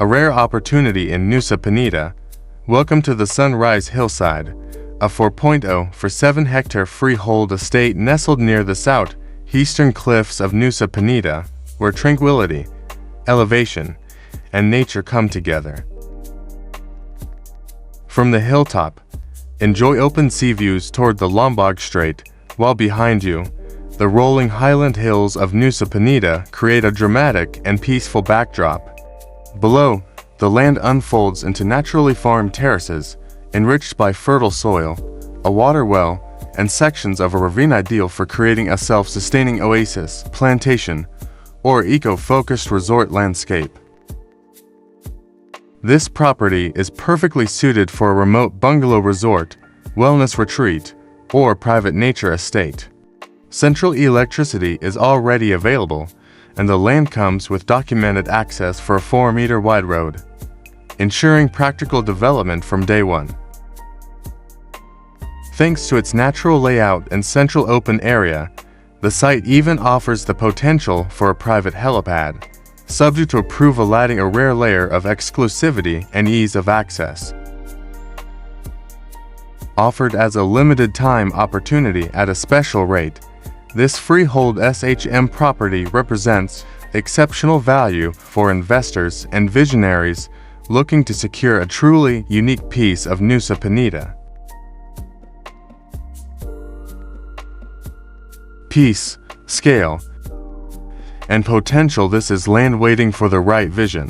a rare opportunity in Nusa Penida. Welcome to the Sunrise Hillside, a 4.0 for 7-hectare freehold estate nestled near the southeastern cliffs of Nusa Penida, where tranquility, elevation, and nature come together. From the hilltop, enjoy open sea views toward the Lombok Strait, while behind you, the rolling highland hills of Nusa Penida create a dramatic and peaceful backdrop. Below, the land unfolds into naturally formed terraces, enriched by fertile soil, a water well, and sections of a ravine ideal for creating a self-sustaining oasis, plantation, or eco-focused resort landscape. This property is perfectly suited for a remote bungalow resort, wellness retreat, or private nature estate. Central electricity is already available, and the land comes with documented access for a 4-meter wide road, ensuring practical development from day one. Thanks to its natural layout and central open area, the site even offers the potential for a private helipad, subject to approval, adding a rare layer of exclusivity and ease of access. Offered as a limited-time opportunity at a special rate, this freehold SHM property represents exceptional value for investors and visionaries looking to secure a truly unique piece of Nusa Penida. Peace, scale, and potential. This is land waiting for the right vision.